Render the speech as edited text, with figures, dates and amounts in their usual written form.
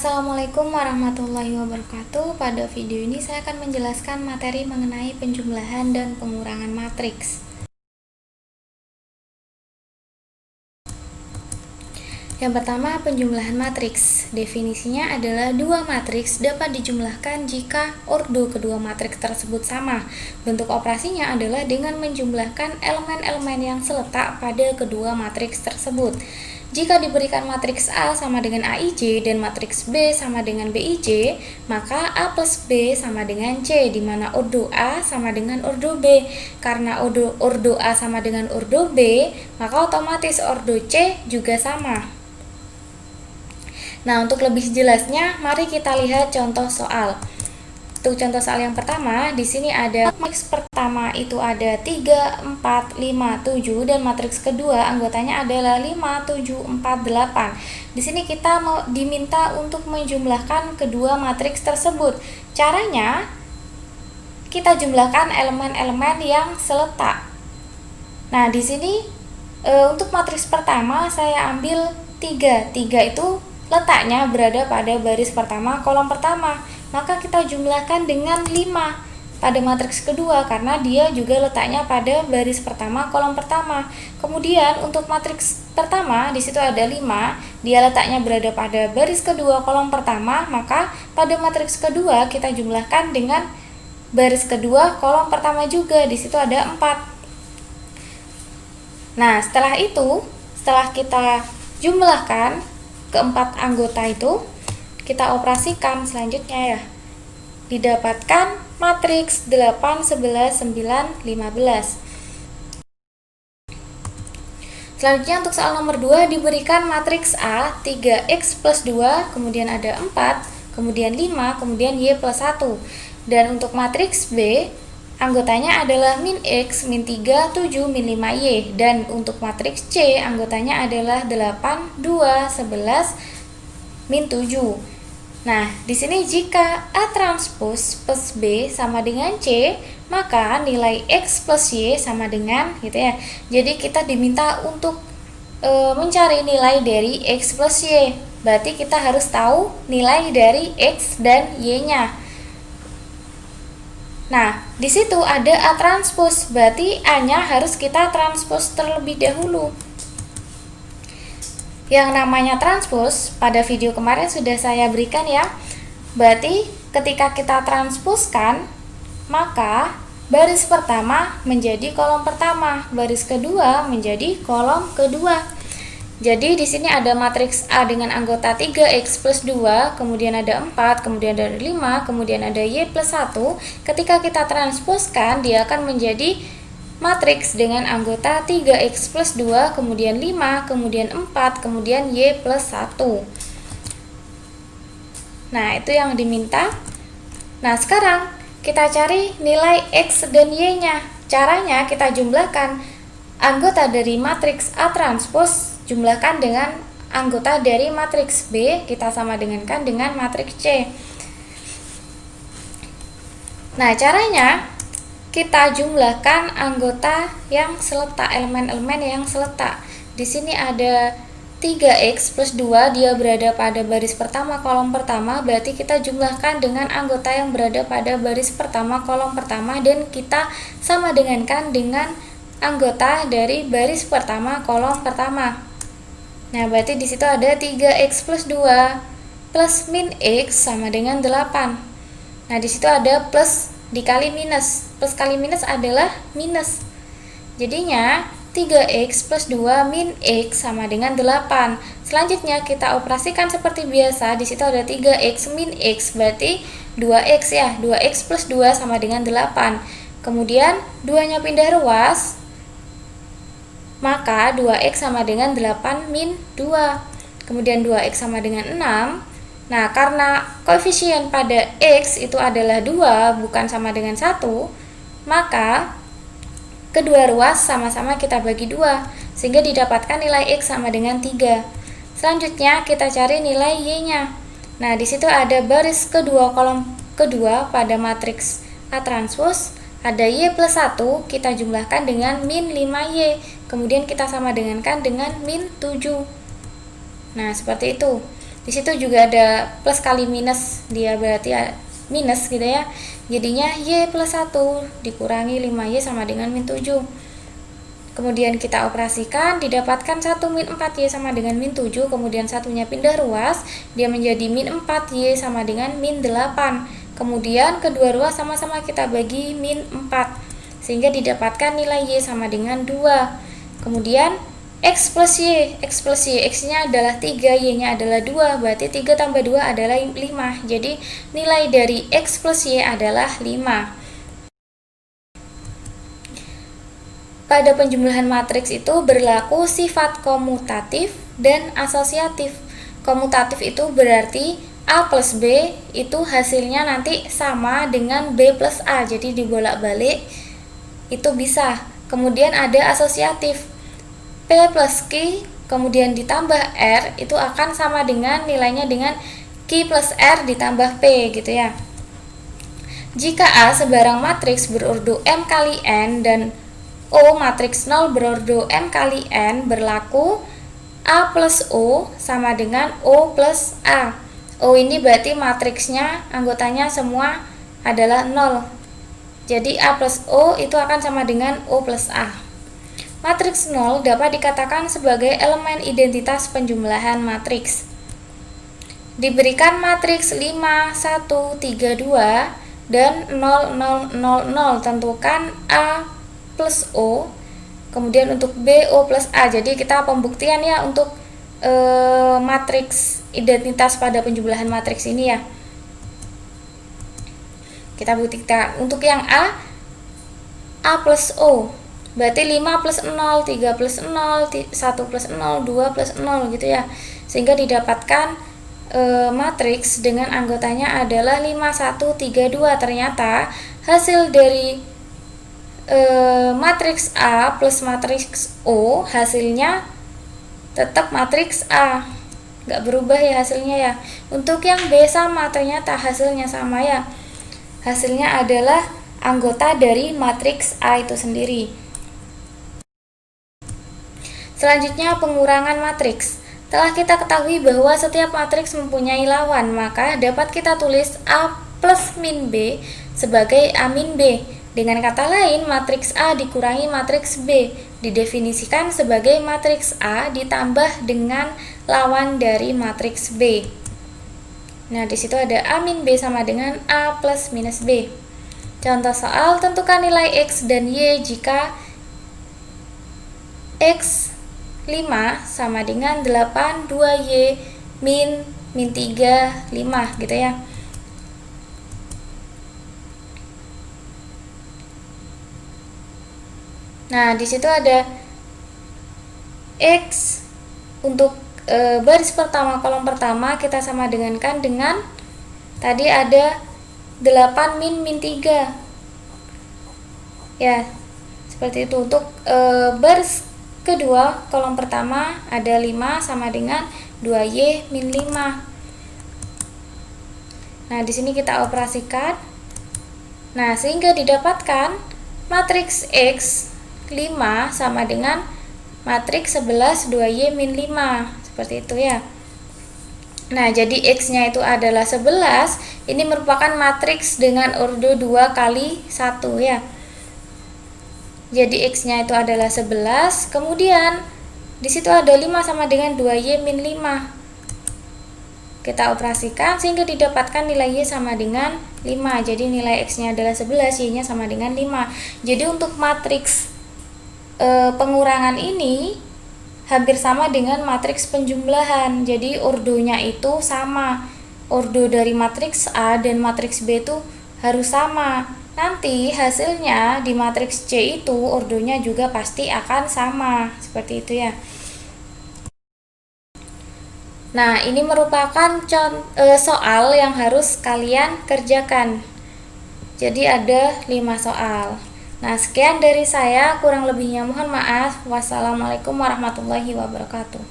Assalamualaikum warahmatullahi wabarakatuh. Pada video ini saya akan menjelaskan materi mengenai penjumlahan dan pengurangan matriks. Yang pertama, penjumlahan matriks. Definisinya adalah dua matriks dapat dijumlahkan jika ordo kedua matriks tersebut sama. Bentuk operasinya adalah dengan menjumlahkan elemen-elemen yang seletak pada kedua matriks tersebut. Jika diberikan matriks A sama dengan AIJ dan matriks B sama dengan BIJ, maka A plus B sama dengan C, di mana ordo A sama dengan ordo B. Karena ordo A sama dengan ordo B, maka otomatis ordo C juga sama. Nah, untuk lebih jelasnya, mari kita lihat contoh soal. Untuk contoh soal yang pertama, di sini ada matriks pertama itu ada 3, 4, 5, 7 dan matriks kedua anggotanya adalah 5, 7, 4, 8. Di sini kita diminta untuk menjumlahkan kedua matriks tersebut. Caranya kita jumlahkan elemen-elemen yang seletak. Nah, di sini untuk matriks pertama saya ambil 3. 3 itu letaknya berada pada baris pertama kolom pertama, maka kita jumlahkan dengan 5 pada matriks kedua karena dia juga letaknya pada baris pertama kolom pertama. Kemudian untuk matriks pertama di situ ada 5, dia letaknya berada pada baris kedua kolom pertama, maka pada matriks kedua kita jumlahkan dengan baris kedua kolom pertama juga, di situ ada 4. Nah, setelah itu, setelah kita jumlahkan keempat anggota itu, kita operasikan selanjutnya ya. Didapatkan matriks 8, 11, 9, 15. Selanjutnya untuk soal nomor 2 diberikan matriks A 3x plus 2, kemudian ada 4, kemudian 5, kemudian y plus 1. Dan untuk matriks B anggotanya adalah min X, min 3, 7, min 5Y. Dan untuk matriks C, anggotanya adalah 8, 2, 11, min 7. Nah, di sini jika A transpose plus B sama dengan C, maka nilai X plus Y sama dengan, gitu ya. Jadi kita diminta untuk mencari nilai dari X plus Y. Berarti kita harus tahu nilai dari X dan Y-nya. Nah, di situ ada A transpose, berarti A-nya harus kita transpose terlebih dahulu. Yang namanya transpose pada video kemarin sudah saya berikan ya. Berarti ketika kita transposkan, maka baris pertama menjadi kolom pertama, baris kedua menjadi kolom kedua. Jadi di sini ada matriks A dengan anggota 3x plus 2, kemudian ada 4, kemudian ada 5, kemudian ada y plus 1. Ketika kita transposkan, dia akan menjadi matriks dengan anggota 3x plus 2, kemudian 5, kemudian 4, kemudian y plus 1. Nah, itu yang diminta. Nah, sekarang kita cari nilai x dan y-nya. Caranya kita jumlahkan anggota dari matriks A transpose jumlahkan dengan anggota dari matriks B, kita sama dengankan dengan matriks C. Nah, caranya kita jumlahkan anggota yang seletak, elemen-elemen yang seletak. Di sini ada 3x plus 2, dia berada pada baris pertama kolom pertama, berarti kita jumlahkan dengan anggota yang berada pada baris pertama kolom pertama dan kita sama dengankan dengan anggota dari baris pertama kolom pertama. Nah, berarti di situ ada 3x plus 2 plus min x sama dengan 8. Nah, di situ ada plus dikali minus. Plus kali minus adalah minus. Jadinya 3x plus 2 min x sama dengan 8. Selanjutnya kita operasikan seperti biasa. Di situ ada 3x min x, berarti 2x ya. 2x plus 2 sama dengan 8. Kemudian 2-nya pindah ruas, maka 2x sama dengan 8 min 2. Kemudian 2x sama dengan 6. Nah, karena koefisien pada x itu adalah 2, bukan sama dengan 1, maka kedua ruas sama-sama kita bagi 2, sehingga didapatkan nilai x sama dengan 3. Selanjutnya kita cari nilai y-nya. Nah, di situ ada baris kedua kolom kedua pada matriks A transpose, ada y plus 1, kita jumlahkan dengan min 5y, kemudian kita sama dengankan dengan min 7. Nah, seperti itu. Di situ juga ada plus kali minus, dia berarti minus gitu ya. Jadinya Y plus 1 dikurangi 5Y sama dengan min 7. Kemudian kita operasikan, didapatkan 1 min 4Y sama dengan min 7, kemudian satunya pindah ruas, dia menjadi min 4Y sama dengan min 8. Kemudian kedua ruas sama-sama kita bagi min 4, sehingga didapatkan nilai Y sama dengan 2. Kemudian X plus Y, X nya adalah 3, Y nya adalah 2, berarti 3 tambah 2 adalah 5. Jadi nilai dari X plus Y adalah 5. Pada penjumlahan matriks itu berlaku sifat komutatif dan asosiatif. Komutatif itu berarti A plus B itu hasilnya nanti sama dengan B plus A, jadi dibolak-balik itu bisa. Kemudian ada asosiatif, P plus Q kemudian ditambah R itu akan sama dengan nilainya dengan Q plus R ditambah P gitu ya. Jika A sebarang matriks berordo M kali N dan O matriks 0 berordo M kali N, berlaku A plus O sama dengan O plus A. O ini berarti matriksnya anggotanya semua adalah 0. Jadi A plus O itu akan sama dengan O plus A. Matriks 0 dapat dikatakan sebagai elemen identitas penjumlahan matriks. Diberikan matriks 5, 1, 3, 2 dan 0, 0, 0, 0, tentukan A plus O, kemudian untuk B, O plus A. Jadi kita pembuktian ya untuk matriks identitas pada penjumlahan matriks ini ya. Kita buktikan untuk yang A plus O. Berarti 5 plus 0, 3 plus 0, 1 plus 0, 2 plus 0 gitu ya. Sehingga didapatkan matriks dengan anggotanya adalah 5, 1, 3, 2. Ternyata hasil dari matriks A plus matriks O hasilnya tetap matriks A. Nggak berubah ya hasilnya ya. Untuk yang B sama, ternyata hasilnya sama ya. Hasilnya adalah anggota dari matriks A itu sendiri. Selanjutnya pengurangan matriks. Telah kita ketahui bahwa setiap matriks mempunyai lawan, maka dapat kita tulis A plus min B sebagai A min B. Dengan kata lain, matriks A dikurangi matriks B didefinisikan sebagai matriks A ditambah dengan lawan dari matriks B. Nah, di situ ada A min B sama dengan A plus minus B. Contoh soal, tentukan nilai X dan Y jika X 5 sama dengan 8, 2Y min 3, 5 gitu ya. Nah, di situ ada X untuk baris pertama, kolom pertama kita sama dengankan dengan tadi ada 8 min 3. Ya, seperti itu. Untuk baris kedua, kolom pertama ada 5 sama dengan 2Y min 5. Nah, di sini kita operasikan. Nah, sehingga didapatkan matriks X 5 sama dengan matriks 11 2Y min 5. Seperti itu ya. Nah, jadi X-nya itu adalah 11. Ini merupakan matriks dengan ordo 2 kali 1 ya. Jadi X-nya itu adalah 11, kemudian di situ ada 5 sama dengan 2Y min 5. Kita operasikan sehingga didapatkan nilai Y sama dengan 5. Jadi nilai X-nya adalah 11, Y-nya sama dengan 5. Jadi untuk matriks pengurangan ini hampir sama dengan matriks penjumlahan. Jadi ordonya itu sama. Ordo dari matriks A dan matriks B itu harus sama. Nanti hasilnya di matriks C itu ordonya juga pasti akan sama, seperti itu ya. Nah, ini merupakan soal yang harus kalian kerjakan. Jadi ada 5 soal. Nah, sekian dari saya, kurang lebihnya mohon maaf. Wassalamualaikum warahmatullahi wabarakatuh.